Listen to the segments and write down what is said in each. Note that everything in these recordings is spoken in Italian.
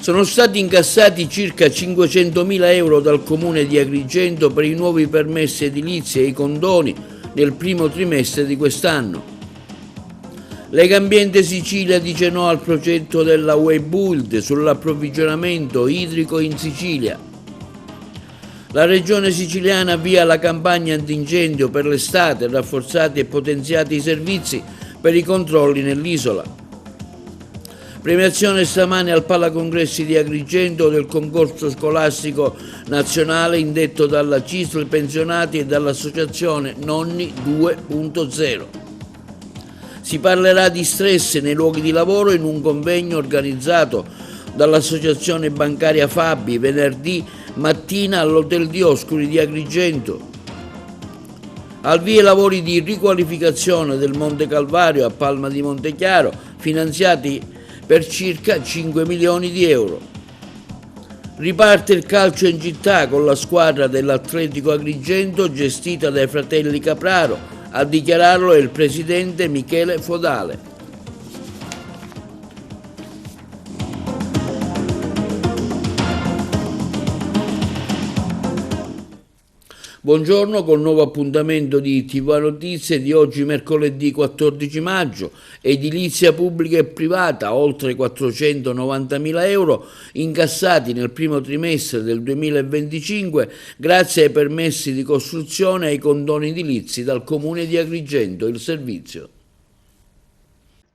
Sono stati incassati circa 500.000 euro dal Comune di Agrigento per i nuovi permessi edilizi e i condoni nel primo trimestre di quest'anno. Legambiente Sicilia dice no al progetto della Webuild sull'approvvigionamento idrico in Sicilia. La Regione siciliana avvia la campagna antincendio per l'estate, rafforzati e potenziati i servizi per i controlli nell'isola. Premiazione stamane al Palacongressi di Agrigento del concorso scolastico nazionale indetto dalla CISL Pensionati e dall'associazione Nonni 2.0. Si parlerà di stress nei luoghi di lavoro in un convegno organizzato dall'associazione bancaria Fabi venerdì mattina all'Hotel Dioscuri di Agrigento. Al via i lavori di riqualificazione del Monte Calvario a Palma di Montechiaro, finanziati per circa 5 milioni di euro. Riparte il calcio in città con la squadra dell'Atletico Agrigento gestita dai fratelli Capraro, a dichiararlo è il presidente Michele Fodale. Buongiorno col nuovo appuntamento di TV Notizie di oggi mercoledì 14 maggio. Edilizia pubblica e privata, oltre 490.000 euro incassati nel primo trimestre del 2025 grazie ai permessi di costruzione e ai condoni edilizi dal Comune di Agrigento, il servizio.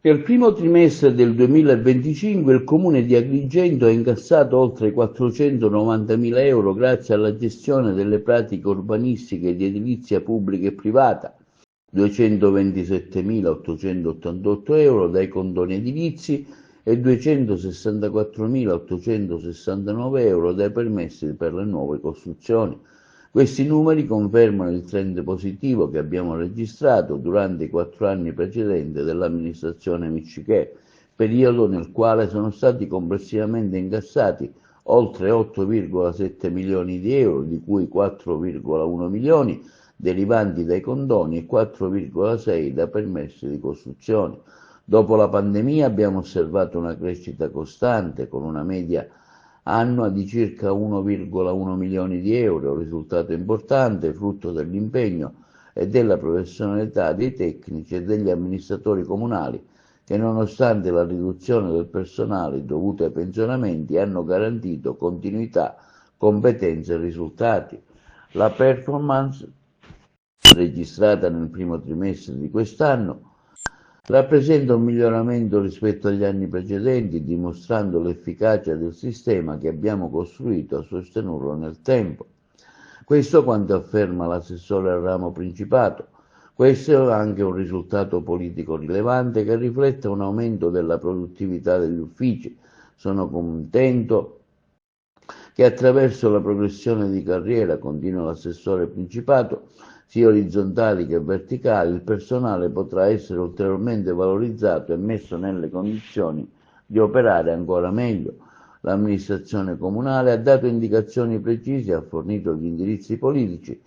Nel primo trimestre del 2025 il Comune di Agrigento ha incassato oltre 490.000 euro grazie alla gestione delle pratiche urbanistiche di edilizia pubblica e privata, 227.888 euro dai condoni edilizi e 264.869 euro dai permessi per le nuove costruzioni. Questi numeri confermano il trend positivo che abbiamo registrato durante i 4 anni precedenti dell'amministrazione Miccichè, periodo nel quale sono stati complessivamente incassati oltre 8,7 milioni di euro, di cui 4,1 milioni derivanti dai condoni e 4,6 da permessi di costruzione. Dopo la pandemia abbiamo osservato una crescita costante con una media annua di circa 1,1 milioni di euro, risultato importante, frutto dell'impegno e della professionalità dei tecnici e degli amministratori comunali che, nonostante la riduzione del personale dovuta ai pensionamenti, hanno garantito continuità, competenze e risultati. La performance registrata nel primo trimestre di quest'anno rappresenta un miglioramento rispetto agli anni precedenti, dimostrando l'efficacia del sistema che abbiamo costruito a sostenerlo nel tempo. Questo quanto afferma l'assessore al ramo Principato. Questo è anche un risultato politico rilevante che riflette un aumento della produttività degli uffici. Sono contento che attraverso la progressione di carriera, continua l'assessore Principato, sia orizzontali che verticali, il personale potrà essere ulteriormente valorizzato e messo nelle condizioni di operare ancora meglio. L'amministrazione comunale ha dato indicazioni precise e ha fornito gli indirizzi politici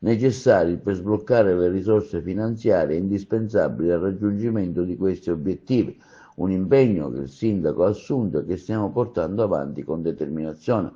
necessari per sbloccare le risorse finanziarie indispensabili al raggiungimento di questi obiettivi, un impegno che il sindaco ha assunto e che stiamo portando avanti con determinazione.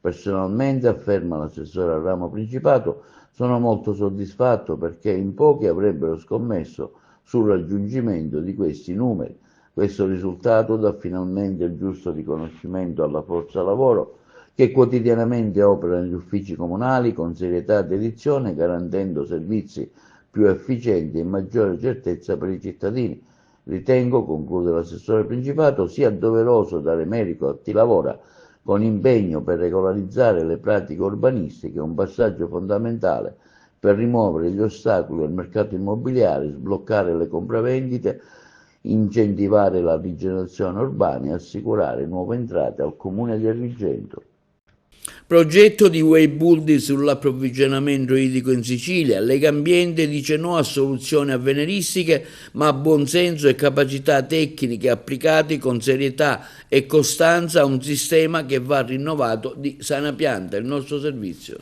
Personalmente, afferma l'assessore al ramo Principato, sono molto soddisfatto perché in pochi avrebbero scommesso sul raggiungimento di questi numeri. Questo risultato dà finalmente il giusto riconoscimento alla forza lavoro che quotidianamente opera negli uffici comunali con serietà e dedizione, garantendo servizi più efficienti e maggiore certezza per i cittadini. Ritengo, conclude l'assessore Principato, sia doveroso dare merito a chi lavora con impegno per regolarizzare le pratiche urbanistiche, un passaggio fondamentale per rimuovere gli ostacoli al mercato immobiliare, sbloccare le compravendite, incentivare la rigenerazione urbana e assicurare nuove entrate al Comune di Agrigento. Progetto di Webuild sull'approvvigionamento idrico in Sicilia. Legambiente dice no a soluzioni avveniristiche, ma a buonsenso e capacità tecniche applicate con serietà e costanza a un sistema che va rinnovato di sana pianta, il nostro servizio.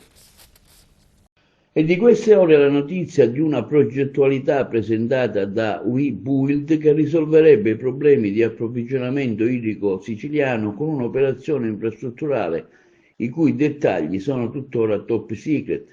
È di queste ore la notizia di una progettualità presentata da Webuild che risolverebbe i problemi di approvvigionamento idrico siciliano con un'operazione infrastrutturale i cui dettagli sono tuttora top secret.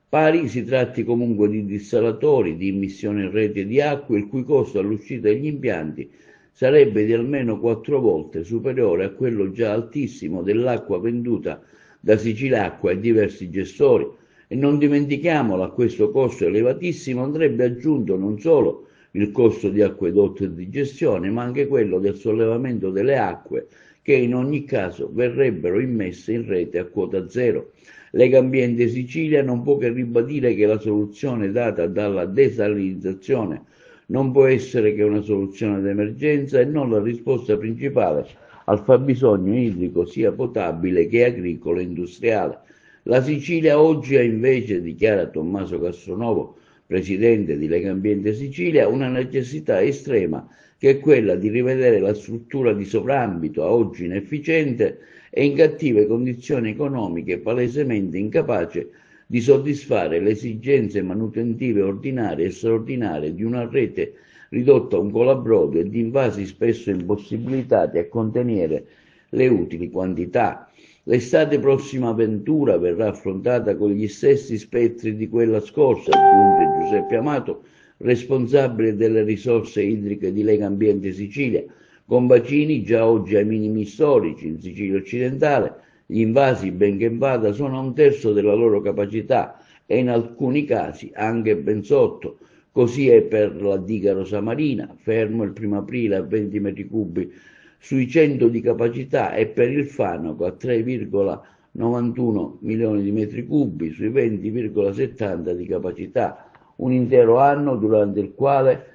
Pari si tratti comunque di dissalatori, di immissione in rete di acqua, il cui costo all'uscita degli impianti sarebbe di almeno 4 volte superiore a quello già altissimo dell'acqua venduta da Sicilacqua e diversi gestori. E non dimentichiamolo, a questo costo elevatissimo andrebbe aggiunto non solo il costo di acquedotto e di gestione, ma anche quello del sollevamento delle acque, che in ogni caso verrebbero immesse in rete a quota zero. Legambiente Sicilia non può che ribadire che la soluzione data dalla desalinizzazione non può essere che una soluzione d'emergenza e non la risposta principale al fabbisogno idrico sia potabile che agricolo e industriale. La Sicilia oggi ha invece, dichiara Tommaso Castronovo, presidente di Legambiente Sicilia, una necessità estrema che è quella di rivedere la struttura di sovrambito a oggi inefficiente e in cattive condizioni economiche, palesemente incapace di soddisfare le esigenze manutentive ordinarie e straordinarie di una rete ridotta a un colabrodo e di invasi spesso impossibilitati a contenere le utili quantità. L'estate prossima avventura verrà affrontata con gli stessi spettri di quella scorsa, aggiunge Giuseppe Amato, responsabile delle risorse idriche di Legambiente Sicilia, con bacini già oggi ai minimi storici in Sicilia occidentale. Gli invasi, benché vada, sono a un terzo della loro capacità e in alcuni casi anche ben sotto. Così è per la diga Rosamarina, fermo il 1° aprile a 20 metri cubi sui 100 di capacità, e per il Fanoco a 3,91 milioni di metri cubi sui 20,70 di capacità. Un intero anno durante il quale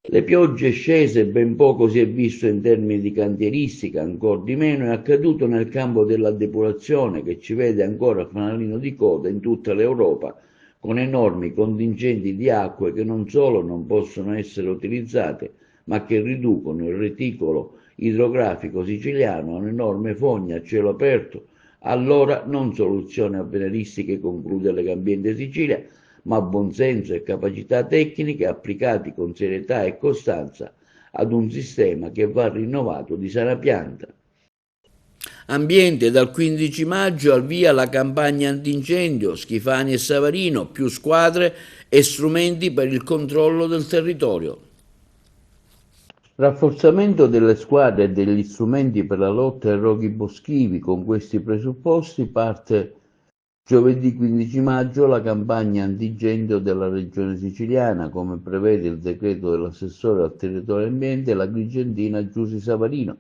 le piogge scese ben poco si è visto in termini di cantieristica, ancor di meno è accaduto nel campo della depurazione, che ci vede ancora fanalino di coda in tutta l'Europa, con enormi contingenti di acque che non solo non possono essere utilizzate, ma che riducono il reticolo idrografico siciliano a un'enorme fogna a cielo aperto. Allora non soluzioni avveniristiche, conclude Legambiente Sicilia, ma buonsenso e capacità tecniche applicati con serietà e costanza ad un sistema che va rinnovato di sana pianta. Ambiente, dal 15 maggio al via la campagna antincendio, Schifani e Savarino, più squadre e strumenti per il controllo del territorio. Rafforzamento delle squadre e degli strumenti per la lotta ai roghi boschivi. Con questi presupposti parte giovedì 15 maggio la campagna antincendio della regione siciliana, come prevede il decreto dell'assessore al territorio e ambiente, l'agrigentina Giusy Savarino.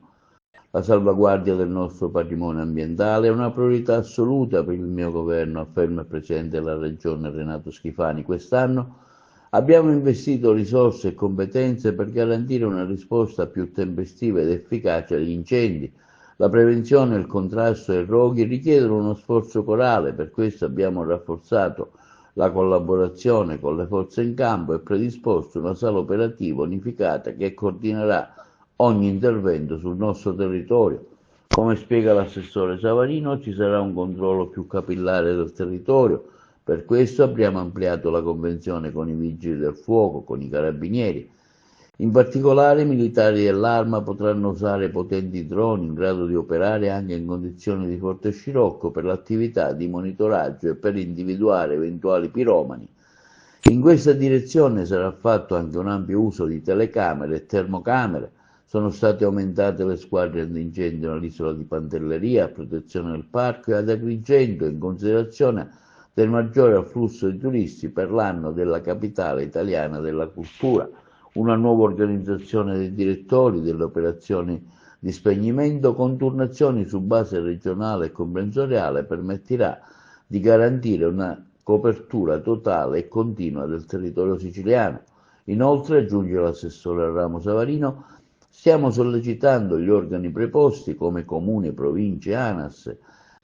La salvaguardia del nostro patrimonio ambientale è una priorità assoluta per il mio governo, afferma il presidente della regione Renato Schifani. Quest'anno abbiamo investito risorse e competenze per garantire una risposta più tempestiva ed efficace agli incendi. La prevenzione e il contrasto ai roghi richiedono uno sforzo corale, per questo abbiamo rafforzato la collaborazione con le forze in campo e predisposto una sala operativa unificata che coordinerà ogni intervento sul nostro territorio. Come spiega l'assessore Savarino, ci sarà un controllo più capillare del territorio. Per questo abbiamo ampliato la convenzione con i vigili del fuoco, con i carabinieri. In particolare i militari dell'Arma potranno usare potenti droni in grado di operare anche in condizioni di forte scirocco per l'attività di monitoraggio e per individuare eventuali piromani. In questa direzione sarà fatto anche un ampio uso di telecamere e termocamere. Sono state aumentate le squadre antincendio nell'isola di Pantelleria a protezione del parco e ad Agrigento in considerazione del maggiore afflusso di turisti per l'anno della capitale italiana della cultura. Una nuova organizzazione dei direttori delle operazioni di spegnimento con turnazioni su base regionale e comprensoriale permetterà di garantire una copertura totale e continua del territorio siciliano. Inoltre, aggiunge l'assessore Ramo Savarino, stiamo sollecitando gli organi preposti come Comune, Province e ANAS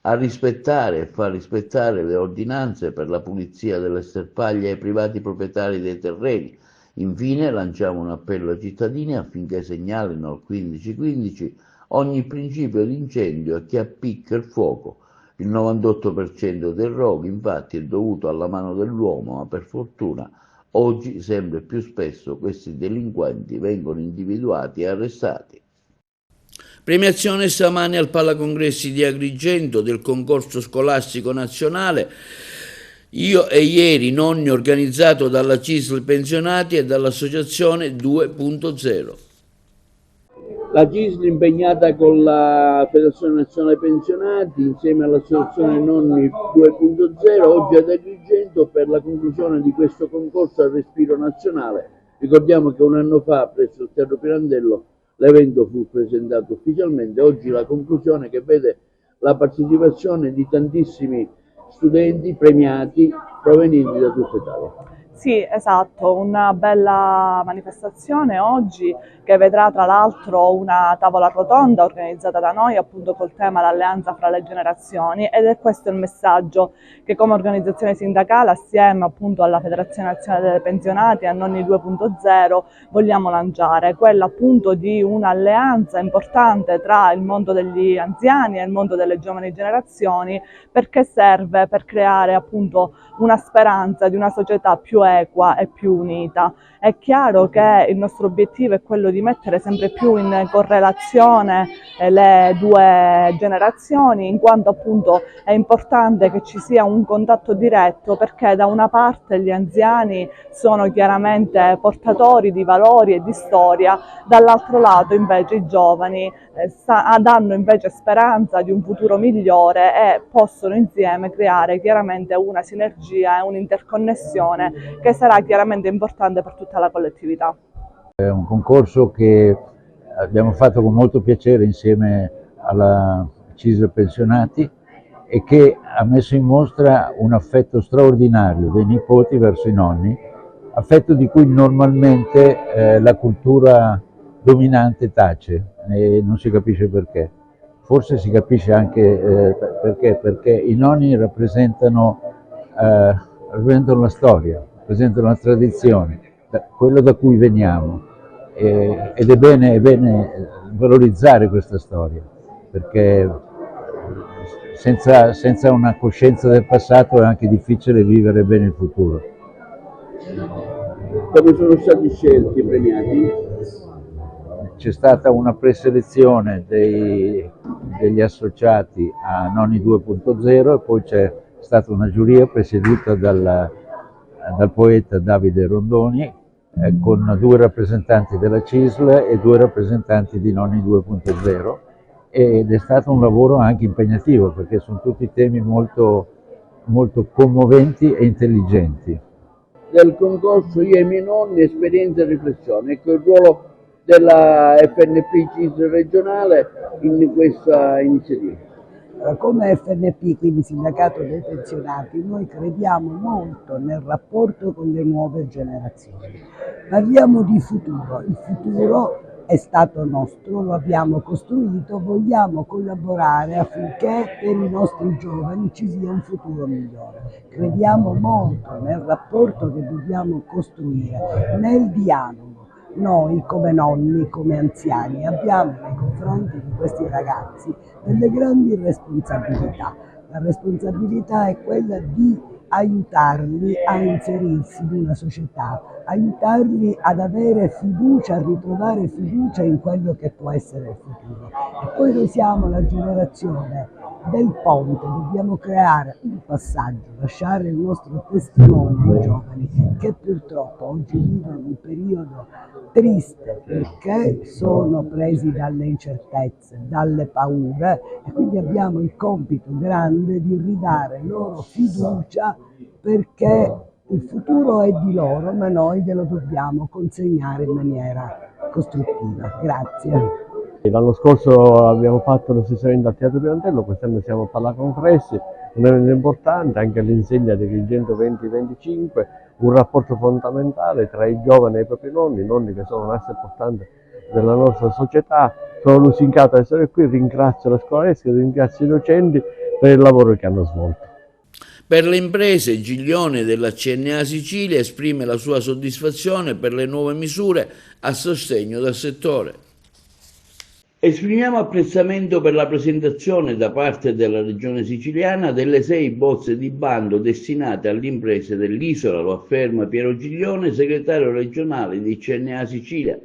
a rispettare e far rispettare le ordinanze per la pulizia delle sterpaglie ai privati proprietari dei terreni. Infine lanciamo un appello ai cittadini affinché segnalino al 1515 ogni principio di incendio e chi appicca il fuoco Il 98% del rogo infatti è dovuto alla mano dell'uomo, ma per fortuna oggi sempre più spesso questi delinquenti vengono individuati e arrestati. Premiazione stamani al Palacongressi di Agrigento del concorso scolastico nazionale Io e Ieri, nonni, organizzato dalla CISL Pensionati e dall'associazione 2.0. La CISL impegnata con la Federazione Nazionale Pensionati insieme all'Associazione Nonni 2.0 oggi ad Agrigento per la conclusione di questo concorso al respiro nazionale. Ricordiamo che un anno fa presso il Teatro Pirandello l'evento fu presentato ufficialmente, oggi la conclusione che vede la partecipazione di tantissimi studenti premiati provenienti da tutta Italia. Sì, esatto, una bella manifestazione oggi che vedrà tra l'altro una tavola rotonda organizzata da noi appunto col tema l'alleanza fra le generazioni, ed è questo il messaggio che come organizzazione sindacale assieme appunto alla Federazione Nazionale dei Pensionati e a Nonni 2.0 vogliamo lanciare, quella appunto di un'alleanza importante tra il mondo degli anziani e il mondo delle giovani generazioni, perché serve per creare appunto una speranza di una società più equa e più unita. È chiaro che il nostro obiettivo è quello di mettere sempre più in correlazione le due generazioni, in quanto appunto è importante che ci sia un contatto diretto, perché da una parte gli anziani sono chiaramente portatori di valori e di storia, dall'altro lato invece i giovani danno invece speranza di un futuro migliore e possono insieme creare chiaramente una sinergia e un'interconnessione che sarà chiaramente importante per tutta la collettività. È un concorso che abbiamo fatto con molto piacere insieme alla CISL Pensionati e che ha messo in mostra un affetto straordinario dei nipoti verso i nonni, affetto di cui normalmente la cultura dominante tace e non si capisce perché. Forse si capisce anche perché i nonni rappresentano la storia, rappresentano la tradizione, quello da cui veniamo, ed è bene valorizzare questa storia, perché senza una coscienza del passato è anche difficile vivere bene il futuro. Come sono stati scelti i premiati? C'è stata una preselezione degli associati a Nonni 2.0 e poi c'è stata una giuria presieduta dal poeta Davide Rondoni con 2 rappresentanti della CISL e 2 rappresentanti di Nonni 2.0, ed è stato un lavoro anche impegnativo perché sono tutti temi molto, molto commoventi e intelligenti. Del concorso Io e i miei nonni, esperienza e riflessione. Ecco il ruolo della FNP CISL regionale in questa iniziativa. Come FNP, quindi Sindacato dei Pensionati, noi crediamo molto nel rapporto con le nuove generazioni. Parliamo di futuro, il futuro è stato nostro, lo abbiamo costruito, vogliamo collaborare affinché per i nostri giovani ci sia un futuro migliore. Crediamo molto nel rapporto che dobbiamo costruire, nel dialogo. Noi come nonni, come anziani, abbiamo nei confronti di questi ragazzi delle grandi responsabilità. La responsabilità è quella di aiutarli a inserirsi in una società, aiutarli ad avere fiducia, a ritrovare fiducia in quello che può essere il futuro. E poi noi siamo la generazione del ponte, dobbiamo creare un passaggio, lasciare il nostro testimone ai giovani che purtroppo oggi vivono un periodo triste perché sono presi dalle incertezze, dalle paure, e quindi abbiamo il compito grande di ridare loro fiducia, perché il futuro è di loro, ma noi glielo dobbiamo consegnare in maniera costruttiva. Grazie. L'anno scorso abbiamo fatto lo stesso evento al Teatro Pirandello, quest'anno siamo a Palacongressi, un evento importante anche all'insegna di Agrigento 2025, un rapporto fondamentale tra i giovani e i propri nonni che sono un asset portante della nostra società. Sono lusingato ad essere qui, ringrazio la scolastica, ringrazio i docenti per il lavoro che hanno svolto. Per le imprese, Giglione della CNA Sicilia esprime la sua soddisfazione per le nuove misure a sostegno del settore. Esprimiamo apprezzamento per la presentazione da parte della Regione Siciliana delle 6 bozze di bando destinate alle imprese dell'isola, lo afferma Piero Giglione, segretario regionale di CNA Sicilia.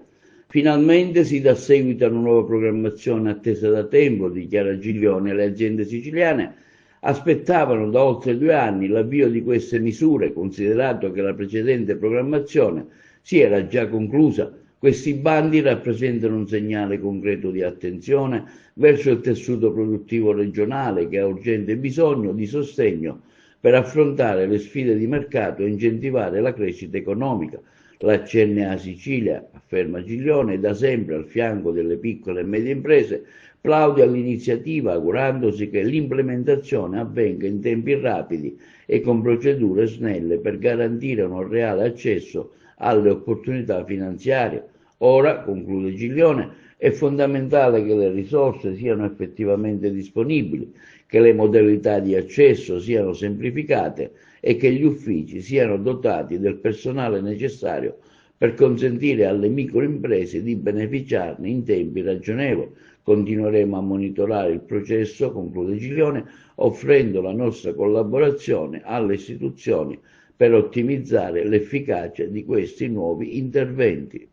Finalmente si dà seguito a una nuova programmazione attesa da tempo, dichiara Giglione. Le aziende siciliane aspettavano da oltre 2 anni l'avvio di queste misure, considerato che la precedente programmazione si era già conclusa. Questi bandi rappresentano un segnale concreto di attenzione verso il tessuto produttivo regionale che ha urgente bisogno di sostegno per affrontare le sfide di mercato e incentivare la crescita economica. La CNA Sicilia, afferma Giglione, è da sempre al fianco delle piccole e medie imprese, plaude all'iniziativa augurandosi che l'implementazione avvenga in tempi rapidi e con procedure snelle per garantire un reale accesso alle opportunità finanziarie. Ora, conclude Giglione, è fondamentale che le risorse siano effettivamente disponibili, che le modalità di accesso siano semplificate e che gli uffici siano dotati del personale necessario per consentire alle microimprese di beneficiarne in tempi ragionevoli. Continueremo a monitorare il processo, conclude Giglione, offrendo la nostra collaborazione alle istituzioni per ottimizzare l'efficacia di questi nuovi interventi.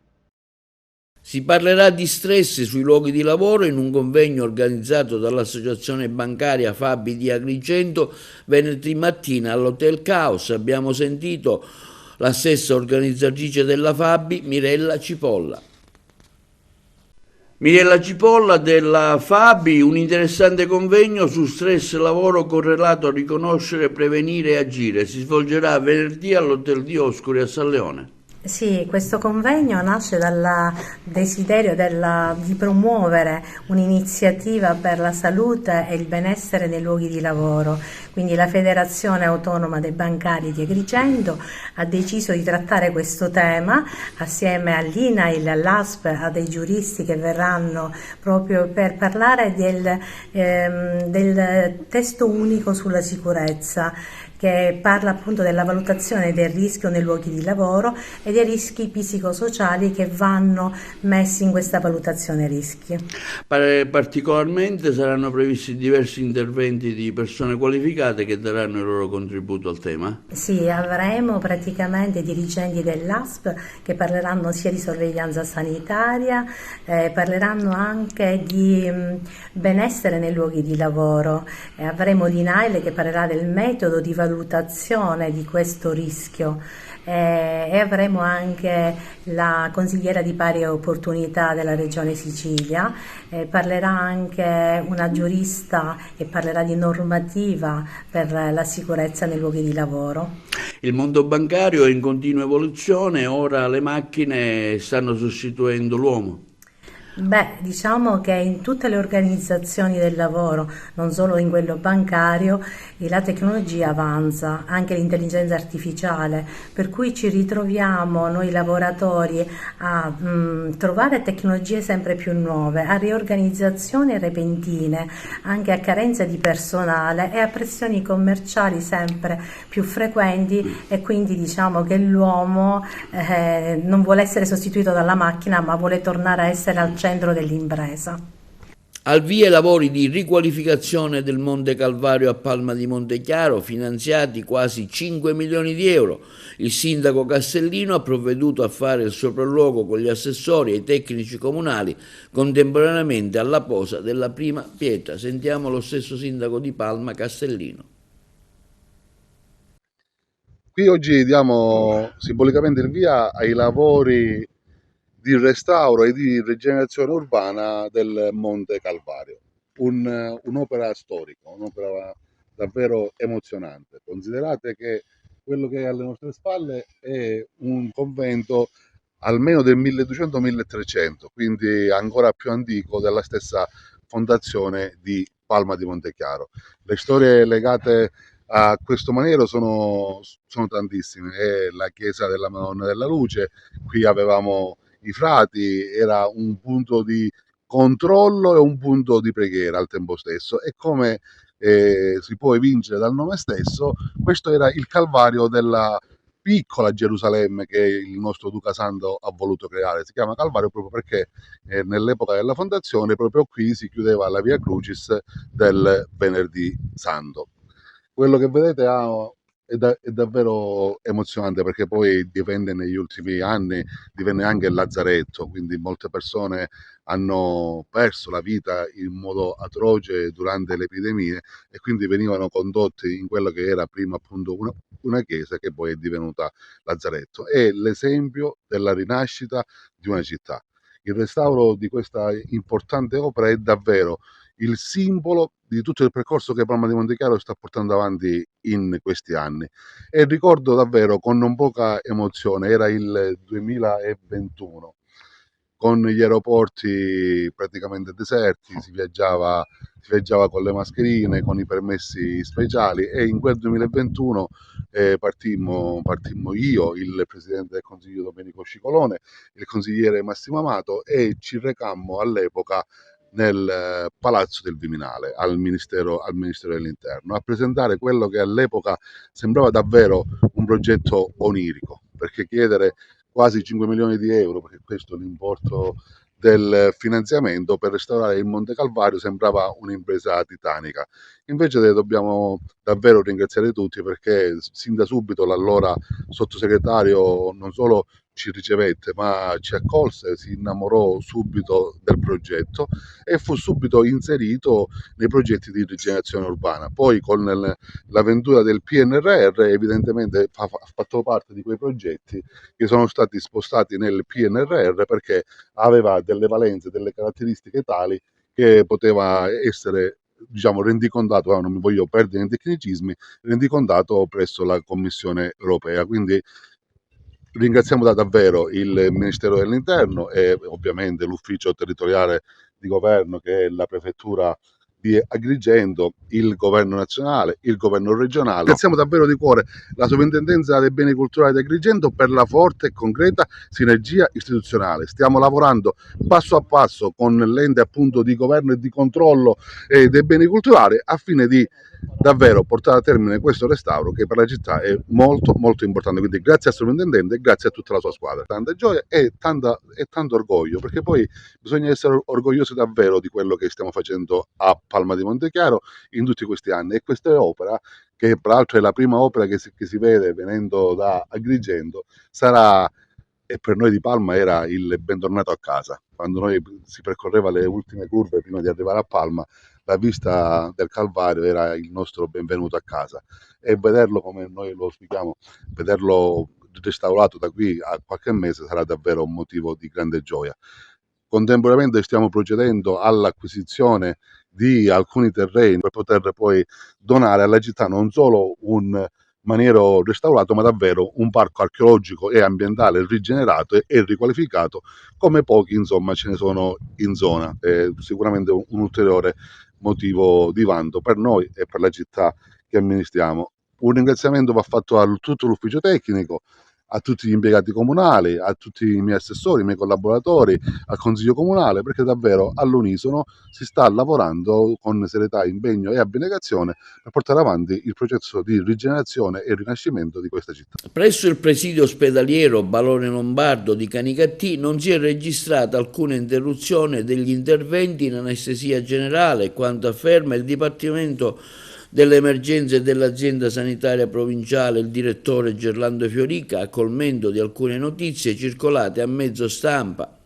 Si parlerà di stress sui luoghi di lavoro in un convegno organizzato dall'Associazione Bancaria Fabi di Agrigento venerdì mattina all'Hotel Caos. Abbiamo sentito la stessa organizzatrice della Fabi, Mirella Cipolla. Mirella Cipolla della Fabi, un interessante convegno su stress lavoro correlato a riconoscere, prevenire e agire. Si svolgerà venerdì all'Hotel Dioscuri a San Leone. Sì, questo convegno nasce dal desiderio di promuovere un'iniziativa per la salute e il benessere nei luoghi di lavoro. Quindi la Federazione Autonoma dei Bancari di Agrigento ha deciso di trattare questo tema assieme all'INAIL, all'ASP, a dei giuristi che verranno proprio per parlare del testo unico sulla sicurezza, che parla appunto della valutazione del rischio nei luoghi di lavoro e dei rischi psicosociali che vanno messi in questa valutazione rischi. Particolarmente saranno previsti diversi interventi di persone qualificate che daranno il loro contributo al tema? Sì, avremo praticamente dirigenti dell'ASP che parleranno sia di sorveglianza sanitaria, parleranno anche di benessere nei luoghi di lavoro, avremo l'INAIL che parlerà del metodo di valutazione di questo rischio e avremo anche la consigliera di pari opportunità della Regione Sicilia, parlerà anche una giurista e parlerà di normativa per la sicurezza nei luoghi di lavoro. Il mondo bancario è in continua evoluzione, ora le macchine stanno sostituendo l'uomo. Beh, diciamo che in tutte le organizzazioni del lavoro, non solo in quello bancario, la tecnologia avanza, anche l'intelligenza artificiale, per cui ci ritroviamo noi lavoratori a trovare tecnologie sempre più nuove, a riorganizzazioni repentine, anche a carenza di personale e a pressioni commerciali sempre più frequenti, e quindi diciamo che l'uomo non vuole essere sostituito dalla macchina, ma vuole tornare a essere al centro dell'impresa. Al via i lavori di riqualificazione del Monte Calvario a Palma di Montechiaro, finanziati quasi 5 milioni di euro. Il sindaco Castellino ha provveduto a fare il sopralluogo con gli assessori e i tecnici comunali contemporaneamente alla posa della prima pietra. Sentiamo lo stesso sindaco di Palma, Castellino. Qui oggi diamo simbolicamente il via ai lavori di restauro e di rigenerazione urbana del Monte Calvario, un'opera storica, un'opera davvero emozionante. Considerate che quello che è alle nostre spalle è un convento almeno del 1200-1300, quindi ancora più antico della stessa fondazione di Palma di Montechiaro. Le storie legate a questo maniero sono tantissime. È la chiesa della Madonna della Luce, qui avevamo i frati, era un punto di controllo e un punto di preghiera al tempo stesso, e come si può evincere dal nome stesso, questo era il Calvario della piccola Gerusalemme che il nostro Duca Santo ha voluto creare. Si chiama Calvario proprio perché nell'epoca della fondazione proprio qui si chiudeva la Via Crucis del Venerdì Santo. Quello che vedete è davvero emozionante, perché poi divenne negli ultimi anni, divenne anche il lazzaretto, quindi molte persone hanno perso la vita in modo atroce durante le epidemie e quindi venivano condotti in quello che era prima appunto una chiesa che poi è divenuta lazzaretto. È l'esempio della rinascita di una città. Il restauro di questa importante opera è davvero il simbolo di tutto il percorso che Palma di Montechiaro sta portando avanti in questi anni. E ricordo davvero con non poca emozione, era il 2021, con gli aeroporti praticamente deserti, si viaggiava con le mascherine, con i permessi speciali, e in quel 2021 partimmo io, il Presidente del Consiglio Domenico Scicolone, il consigliere Massimo Amato, e ci recammo all'epoca nel Palazzo del Viminale, al Ministero dell'Interno, a presentare quello che all'epoca sembrava davvero un progetto onirico, perché chiedere quasi 5 milioni di euro, perché questo è l'importo del finanziamento, per restaurare il Monte Calvario sembrava un'impresa titanica. Invece dobbiamo davvero ringraziare tutti, perché sin da subito l'allora sottosegretario non solo ci ricevette, ma ci accolse, si innamorò subito del progetto e fu subito inserito nei progetti di rigenerazione urbana. Poi con l'avventura del PNRR evidentemente ha fatto parte di quei progetti che sono stati spostati nel PNRR, perché aveva delle valenze, delle caratteristiche tali che poteva essere, diciamo, rendicontato, non mi voglio perdere in tecnicismi, rendicontato presso la Commissione europea. Quindi ringraziamo davvero il Ministero dell'Interno e ovviamente l'Ufficio Territoriale di Governo, che è la Prefettura di Agrigento, il Governo nazionale, il Governo regionale. Ringraziamo davvero di cuore la Sovrintendenza dei Beni Culturali di Agrigento per la forte e concreta sinergia istituzionale. Stiamo lavorando passo a passo con l'ente appunto di governo e di controllo dei beni culturali, a fine di davvero portare a termine questo restauro, che per la città è molto molto importante. Quindi grazie al sovrintendente e grazie a tutta la sua squadra. Tanta gioia e tanto orgoglio, perché poi bisogna essere orgogliosi davvero di quello che stiamo facendo a Palma di Montechiaro in tutti questi anni. E questa opera, che peraltro è la prima opera che si vede venendo da Agrigento, sarà, e per noi di Palma era il bentornato a casa. Quando noi si percorreva le ultime curve prima di arrivare a Palma, la vista del Calvario era il nostro benvenuto a casa, e vederlo come noi lo auspichiamo, vederlo restaurato da qui a qualche mese, sarà davvero un motivo di grande gioia. Contemporaneamente stiamo procedendo all'acquisizione di alcuni terreni per poter poi donare alla città non solo un maniero restaurato, ma davvero un parco archeologico e ambientale rigenerato e riqualificato, come pochi insomma ce ne sono in zona. È sicuramente un ulteriore motivo di vanto per noi e per la città che amministriamo. Un ringraziamento va fatto a tutto l'ufficio tecnico, a tutti gli impiegati comunali, a tutti i miei assessori, i miei collaboratori, al Consiglio Comunale, perché davvero all'unisono si sta lavorando con serietà, impegno e abnegazione per portare avanti il processo di rigenerazione e rinascimento di questa città. Presso il presidio ospedaliero Balone Lombardo di Canicattì non si è registrata alcuna interruzione degli interventi in anestesia generale, quanto afferma il Dipartimento delle emergenze dell'azienda sanitaria provinciale, il direttore Gerlando Fiorica, a colmento di alcune notizie circolate a mezzo stampa.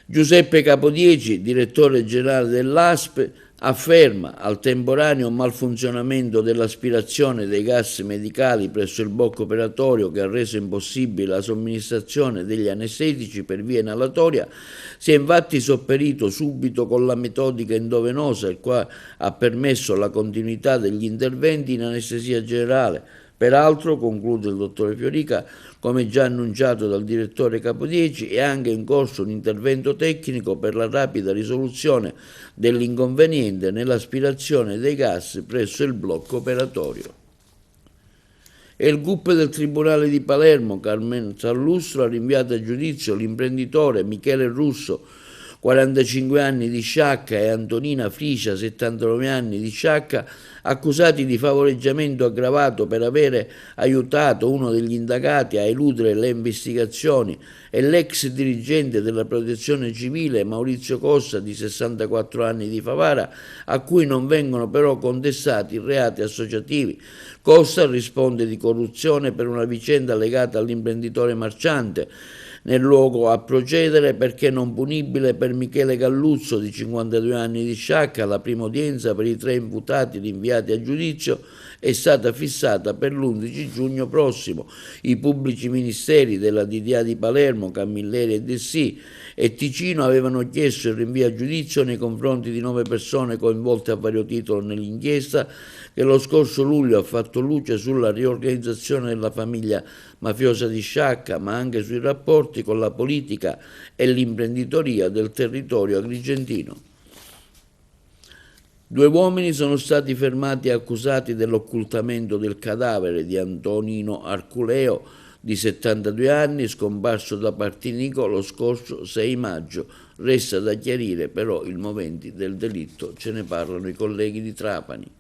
Giuseppe Capodieci, direttore generale dell'ASP, afferma al temporaneo malfunzionamento dell'aspirazione dei gas medicali presso il blocco operatorio, che ha reso impossibile la somministrazione degli anestetici per via inalatoria. Si è infatti sopperito subito con la metodica endovenosa, il quale ha permesso la continuità degli interventi in anestesia generale. Peraltro, conclude il dottore Fiorica, come già annunciato dal direttore Capodieci, è anche in corso un intervento tecnico per la rapida risoluzione dell'inconveniente nell'aspirazione dei gas presso il blocco operatorio. E il GUP del Tribunale di Palermo, Carmen Sallustro, ha rinviato a giudizio l'imprenditore Michele Russo, 45 anni di Sciacca, e Antonina Fricia, 79 anni di Sciacca, accusati di favoreggiamento aggravato per avere aiutato uno degli indagati a eludere le investigazioni, e l'ex dirigente della Protezione Civile Maurizio Cossa, di 64 anni di Favara, a cui non vengono però contestati reati associativi. Cossa risponde di corruzione per una vicenda legata all'imprenditore Marciante, nel luogo a procedere perché non punibile per Michele Galluzzo, di 52 anni di Sciacca. La prima udienza per i 3 imputati rinviati a giudizio è stata fissata per l'11 giugno prossimo. I pubblici ministeri della DDA di Palermo, Camilleri e Dessì e Ticino avevano chiesto il rinvio a giudizio nei confronti di 9 persone coinvolte a vario titolo nell'inchiesta che lo scorso luglio ha fatto luce sulla riorganizzazione della famiglia mafiosa di Sciacca, ma anche sui rapporti con la politica e l'imprenditoria del territorio agrigentino. 2 uomini sono stati fermati e accusati dell'occultamento del cadavere di Antonino Arculeo, di 72 anni, scomparso da Partinico lo scorso 6 maggio. Resta da chiarire però il movente del delitto, ce ne parlano i colleghi di Trapani.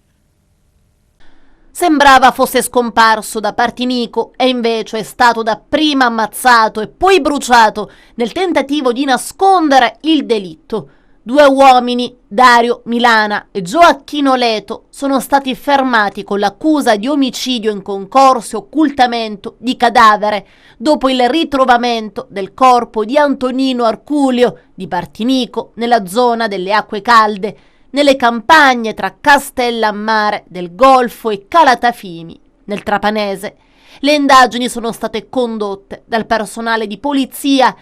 Sembrava fosse scomparso da Partinico e invece è stato dapprima ammazzato e poi bruciato nel tentativo di nascondere il delitto. 2 uomini, Dario Milana e Gioacchino Leto, sono stati fermati con l'accusa di omicidio in concorso e occultamento di cadavere dopo il ritrovamento del corpo di Antonino Arculeo di Partinico nella zona delle Acque Calde, nelle campagne tra Castellammare del Golfo e Calatafimi, nel Trapanese. Le indagini sono state condotte dal personale di polizia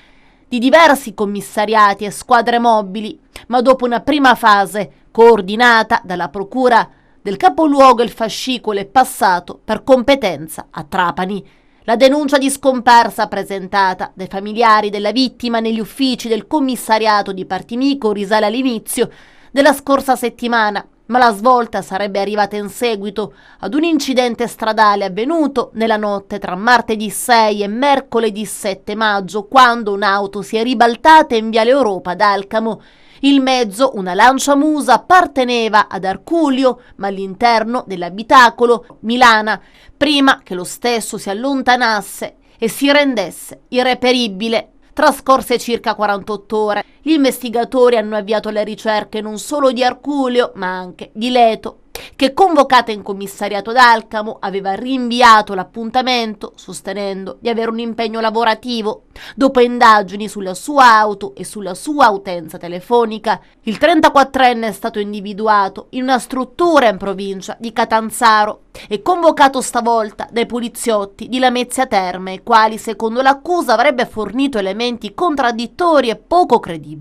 di diversi commissariati e squadre mobili, ma dopo una prima fase coordinata dalla procura del capoluogo il fascicolo è passato per competenza a Trapani. La denuncia di scomparsa presentata dai familiari della vittima negli uffici del commissariato di Partinico risale all'inizio della scorsa settimana, ma la svolta sarebbe arrivata in seguito ad un incidente stradale avvenuto nella notte tra martedì 6 e mercoledì 7 maggio, quando un'auto si è ribaltata in Viale Europa ad Alcamo. Il mezzo, una Lancia Musa, apparteneva ad Arculeo, ma all'interno dell'abitacolo Milana, prima che lo stesso si allontanasse e si rendesse irreperibile. Trascorse circa 48 ore. Gli investigatori hanno avviato le ricerche non solo di Arculeo, ma anche di Leto, che, convocata in commissariato ad Alcamo, aveva rinviato l'appuntamento sostenendo di avere un impegno lavorativo. Dopo indagini sulla sua auto e sulla sua utenza telefonica, il 34enne è stato individuato in una struttura in provincia di Catanzaro e convocato stavolta dai poliziotti di Lamezia Terme, i quali, secondo l'accusa, avrebbe fornito elementi contraddittori e poco credibili.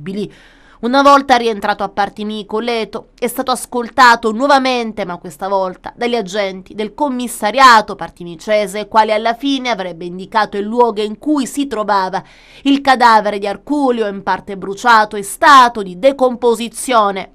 Una volta rientrato a Partinico, Leto è stato ascoltato nuovamente, ma questa volta dagli agenti del commissariato partinicese, quale alla fine avrebbe indicato il luogo in cui si trovava il cadavere di Arculeo, in parte bruciato e stato di decomposizione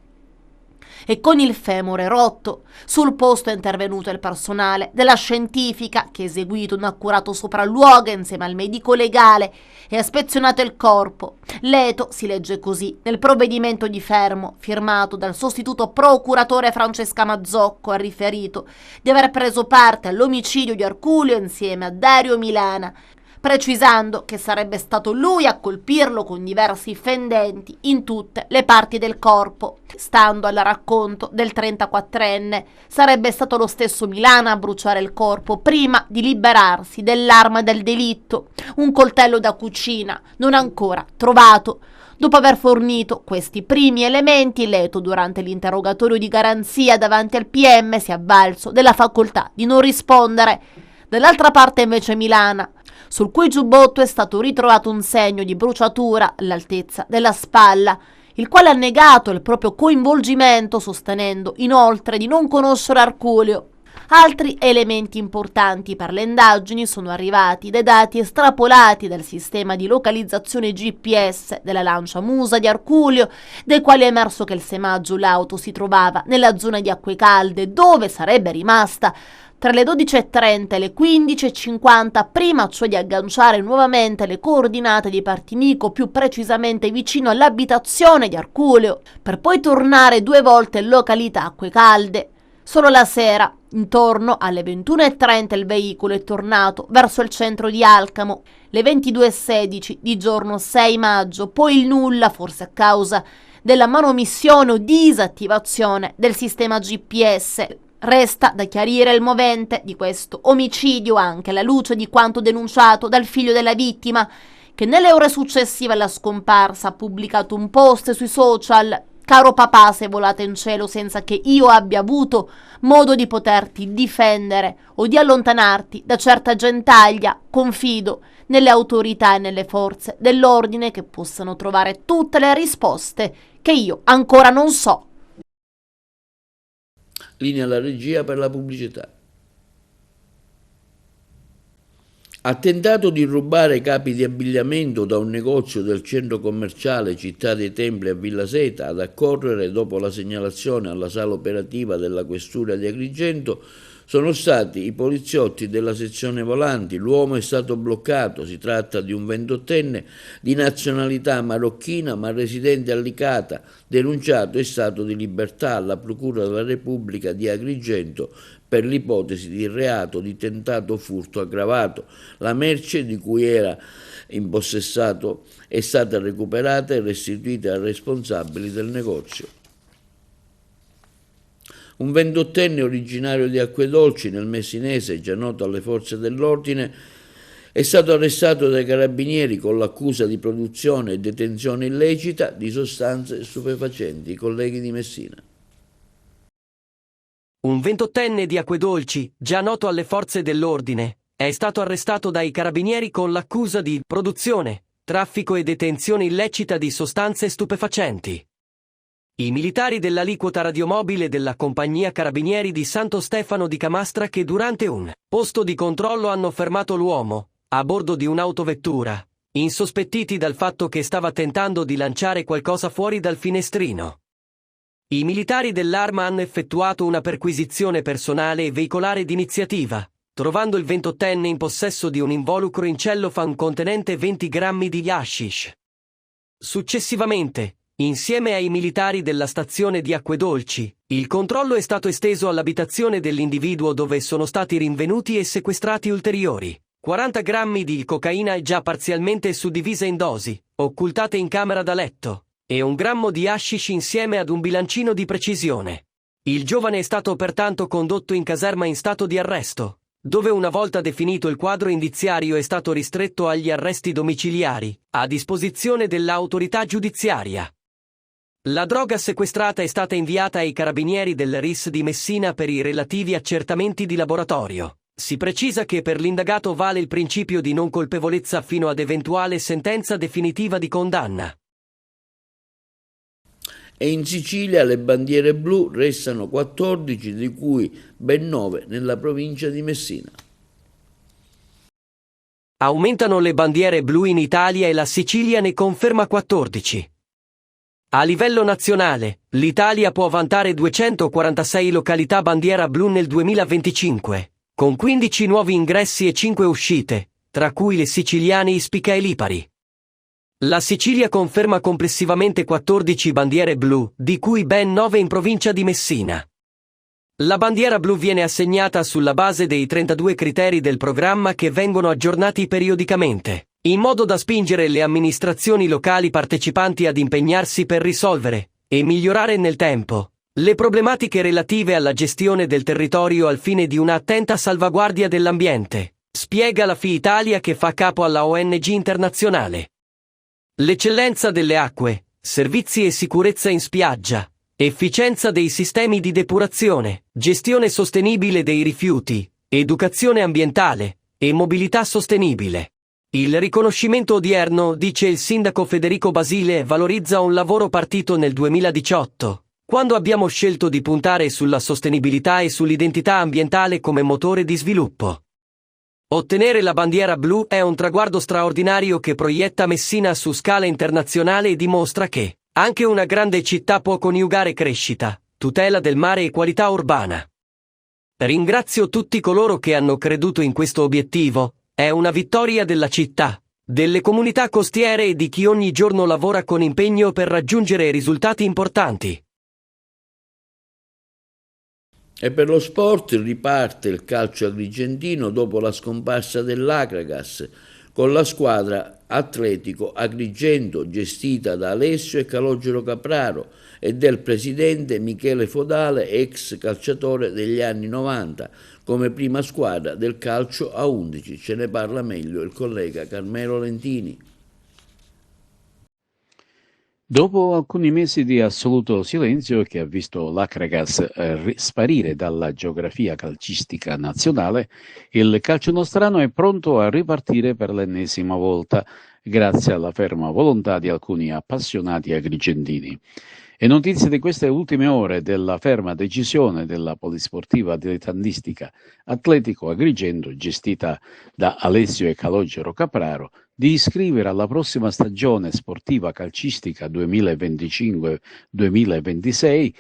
e con il femore rotto. Sul posto è intervenuto il personale della scientifica, che ha eseguito un accurato sopralluogo insieme al medico legale e ha ispezionato il corpo. Leto, si legge così nel provvedimento di fermo firmato dal sostituto procuratore Francesca Mazzocco, ha riferito di aver preso parte all'omicidio di Arculeo insieme a Dario Milana, precisando che sarebbe stato lui a colpirlo con diversi fendenti in tutte le parti del corpo. Stando al racconto del 34enne, sarebbe stato lo stesso Milana a bruciare il corpo prima di liberarsi dell'arma del delitto, un coltello da cucina non ancora trovato. Dopo aver fornito questi primi elementi, Leto, durante l'interrogatorio di garanzia davanti al PM, si è avvalso della facoltà di non rispondere. Dall'altra parte invece Milana, sul cui giubbotto è stato ritrovato un segno di bruciatura all'altezza della spalla, il quale ha negato il proprio coinvolgimento, sostenendo inoltre di non conoscere Arculeo. Altri elementi importanti per le indagini sono arrivati dai dati estrapolati dal sistema di localizzazione GPS della Lancia Musa di Arculeo, dai quali è emerso che il 6 maggio l'auto si trovava nella zona di Acque Calde, dove sarebbe rimasta Tra le 12:30 e le 15:50, prima cioè di agganciare nuovamente le coordinate di Partinico più precisamente vicino all'abitazione di Arculeo, per poi tornare 2 volte in località Acque Calde. Solo la sera, intorno alle 21:30, il veicolo è tornato verso il centro di Alcamo. Le 22:16 di giorno 6 maggio, poi il nulla, forse a causa della manomissione o disattivazione del sistema GPS. Resta da chiarire il movente di questo omicidio anche alla luce di quanto denunciato dal figlio della vittima, che nelle ore successive alla scomparsa ha pubblicato un post sui social: «Caro papà, sei volato in cielo senza che io abbia avuto modo di poterti difendere o di allontanarti da certa gentaglia. Confido nelle autorità e nelle forze dell'ordine che possano trovare tutte le risposte che io ancora non so». Linea alla regia per la pubblicità. Ha tentato di rubare capi di abbigliamento da un negozio del centro commerciale Città dei Templi a Villa Seta. Ad accorrere dopo la segnalazione alla sala operativa della questura di Agrigento sono stati i poliziotti della sezione volanti. L'uomo è stato bloccato. Si tratta di un 28enne di nazionalità marocchina ma residente a Licata, denunciato in stato di libertà alla Procura della Repubblica di Agrigento per l'ipotesi di reato di tentato furto aggravato. La merce di cui era impossessato è stata recuperata e restituita ai responsabili del negozio. Un 28enne originario di Acquedolci nel Messinese, già noto alle forze dell'ordine, è stato arrestato dai carabinieri con l'accusa di produzione e detenzione illecita di sostanze stupefacenti. I colleghi di Messina. Un 28enne di Acquedolci, già noto alle forze dell'ordine, è stato arrestato dai carabinieri con l'accusa di produzione, traffico e detenzione illecita di sostanze stupefacenti. I militari dell'aliquota radiomobile della compagnia carabinieri di Santo Stefano di Camastra, che durante un posto di controllo hanno fermato l'uomo, a bordo di un'autovettura, insospettiti dal fatto che stava tentando di lanciare qualcosa fuori dal finestrino. I militari dell'Arma hanno effettuato una perquisizione personale e veicolare d'iniziativa, trovando il 28enne in possesso di un involucro in cellophane contenente 20 grammi di hashish. Successivamente, insieme ai militari della stazione di Acquedolci, il controllo è stato esteso all'abitazione dell'individuo, dove sono stati rinvenuti e sequestrati ulteriori 40 grammi di cocaina già parzialmente suddivisa in dosi, occultate in camera da letto, e 1 grammo di hashish insieme ad un bilancino di precisione. Il giovane è stato pertanto condotto in caserma in stato di arresto, dove una volta definito il quadro indiziario è stato ristretto agli arresti domiciliari, a disposizione dell'autorità giudiziaria. La droga sequestrata è stata inviata ai carabinieri del RIS di Messina per i relativi accertamenti di laboratorio. Si precisa che per l'indagato vale il principio di non colpevolezza fino ad eventuale sentenza definitiva di condanna. E in Sicilia le bandiere blu restano 14, di cui ben 9 nella provincia di Messina. Aumentano le bandiere blu in Italia e la Sicilia ne conferma 14. A livello nazionale, l'Italia può vantare 246 località bandiera blu nel 2025, con 15 nuovi ingressi e 5 uscite, tra cui le siciliane Ispica e Lipari. La Sicilia conferma complessivamente 14 bandiere blu, di cui ben 9 in provincia di Messina. La bandiera blu viene assegnata sulla base dei 32 criteri del programma, che vengono aggiornati periodicamente, in modo da spingere le amministrazioni locali partecipanti ad impegnarsi per risolvere e migliorare nel tempo le problematiche relative alla gestione del territorio al fine di una attenta salvaguardia dell'ambiente, spiega la FI Italia, che fa capo alla ONG internazionale. L'eccellenza delle acque, servizi e sicurezza in spiaggia, efficienza dei sistemi di depurazione, gestione sostenibile dei rifiuti, educazione ambientale e mobilità sostenibile. Il riconoscimento odierno, dice il sindaco Federico Basile, valorizza un lavoro partito nel 2018, quando abbiamo scelto di puntare sulla sostenibilità e sull'identità ambientale come motore di sviluppo. Ottenere la bandiera blu è un traguardo straordinario che proietta Messina su scala internazionale e dimostra che anche una grande città può coniugare crescita, tutela del mare e qualità urbana. Ringrazio tutti coloro che hanno creduto in questo obiettivo. È una vittoria della città, delle comunità costiere e di chi ogni giorno lavora con impegno per raggiungere risultati importanti. E per lo sport riparte il calcio agrigentino dopo la scomparsa dell'Akragas, con la squadra Atletico Agrigento gestita da Alessio e Calogero Capraro e del presidente Michele Fodale, ex calciatore degli anni 90, come prima squadra del calcio a 11. Ce ne parla meglio il collega Carmelo Lentini. Dopo alcuni mesi di assoluto silenzio che ha visto l'Akragas sparire dalla geografia calcistica nazionale, il calcio nostrano è pronto a ripartire per l'ennesima volta, grazie alla ferma volontà di alcuni appassionati agrigentini. È notizia di queste ultime ore della ferma decisione della polisportiva dilettantistica Atletico Agrigento, gestita da Alessio e Calogero Capraro, di iscrivere alla prossima stagione sportiva calcistica 2025-2026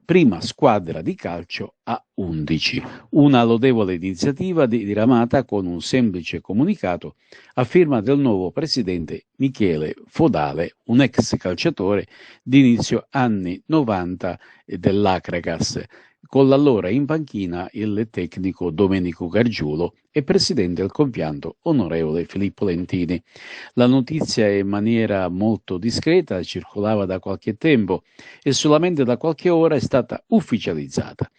prima squadra di calcio a 11. Una lodevole iniziativa diramata con un semplice comunicato a firma del nuovo presidente Michele Fodale, un ex calciatore di inizio anni 90 dell'Akragas, con l'allora in panchina il tecnico Domenico Gargiulo e presidente del compianto onorevole Filippo Lentini. La notizia in maniera molto discreta circolava da qualche tempo e solamente da qualche ora è stata ufficializzata.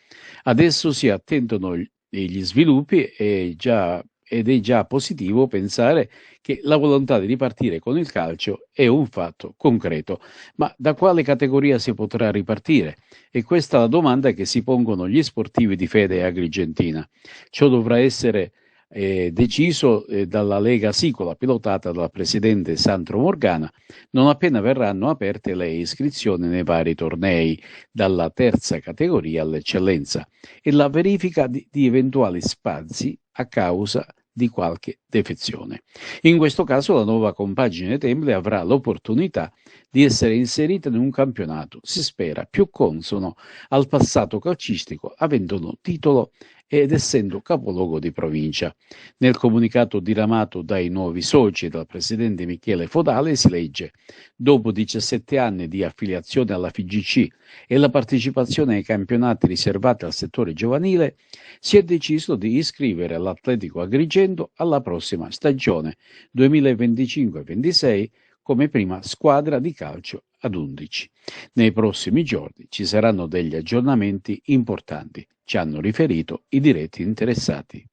Adesso si attendono gli sviluppi ed è già positivo pensare che la volontà di ripartire con il calcio è un fatto concreto. Ma da quale categoria si potrà ripartire? E questa è la domanda che si pongono gli sportivi di fede agrigentina. Ciò dovrà essere deciso dalla Lega Sicola, pilotata dal presidente Sandro Morgana, non appena verranno aperte le iscrizioni nei vari tornei, dalla terza categoria all'eccellenza, e la verifica di eventuali spazi a causa di qualche defezione. In questo caso la nuova compagine Temple avrà l'opportunità di essere inserita in un campionato, si spera, più consono al passato calcistico, avendo titolo ed essendo capoluogo di provincia. Nel comunicato diramato dai nuovi soci e dal presidente Michele Fodale si legge: dopo 17 anni di affiliazione alla FIGC e la partecipazione ai campionati riservati al settore giovanile, si è deciso di iscrivere l'Atletico Agrigento alla prossima stagione 2025-26 come prima squadra di calcio ad 11. Nei prossimi giorni ci saranno degli aggiornamenti importanti, ci hanno riferito i diretti interessati.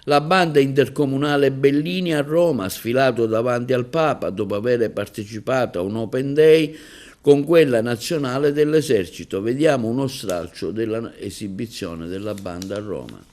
La banda intercomunale Bellini a Roma ha sfilato davanti al Papa dopo aver partecipato a un Open Day con quella nazionale dell'Esercito. Vediamo uno stralcio dell'esibizione della banda a Roma.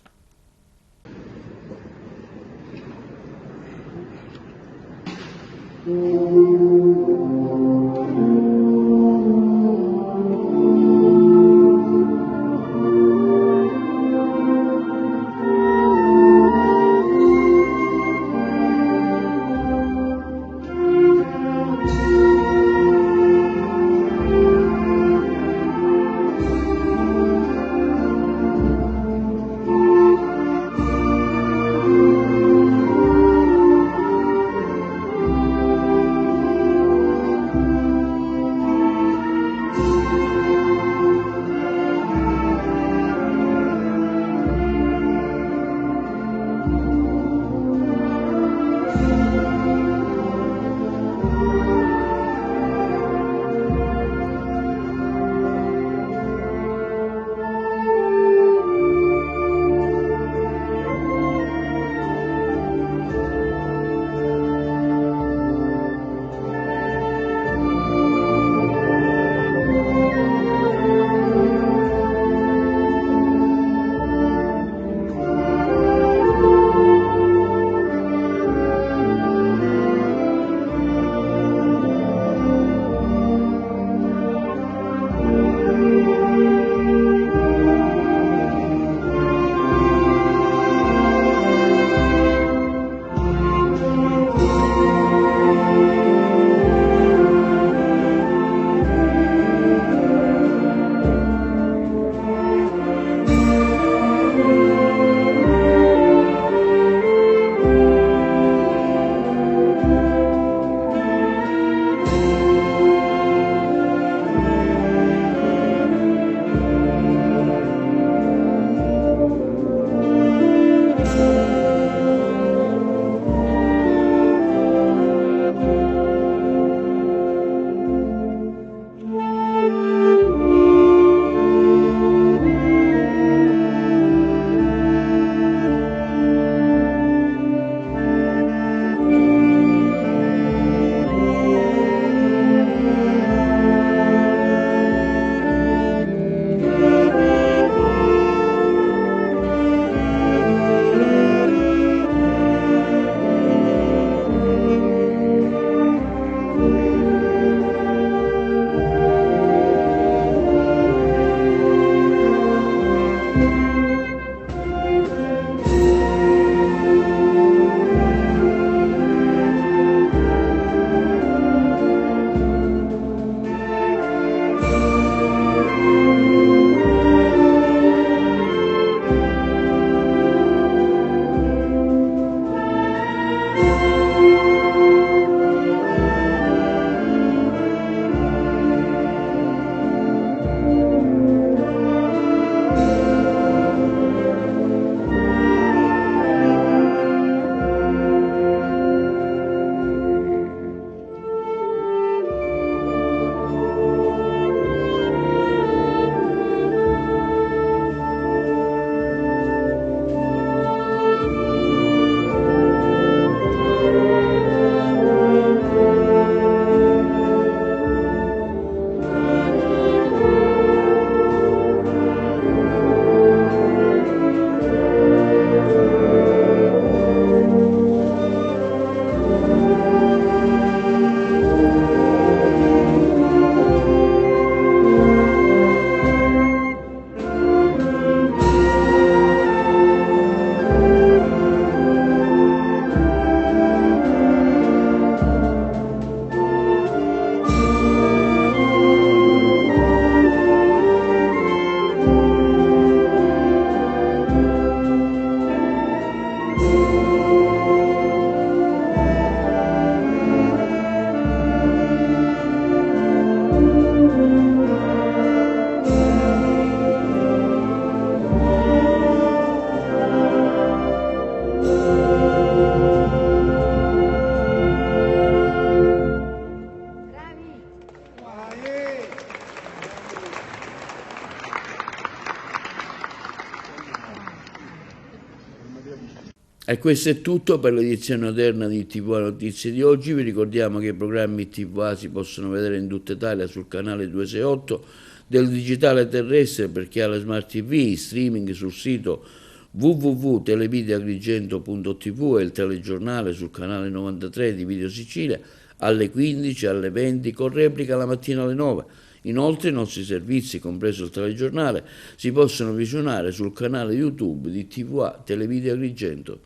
E questo è tutto per l'edizione odierna di TVA Notizie di oggi. Vi ricordiamo che i programmi TVA si possono vedere in tutta Italia sul canale 268 del digitale terrestre per chi ha la Smart TV, streaming sul sito www.televideagrigento.tv e il telegiornale sul canale 93 di Video Sicilia alle 15, alle 20, con replica la mattina alle 9. Inoltre i nostri servizi, compreso il telegiornale, si possono visionare sul canale YouTube di TVA Televideo Agrigento.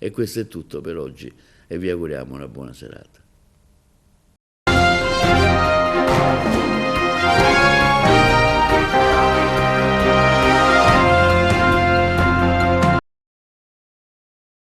E questo è tutto per oggi e vi auguriamo una buona serata.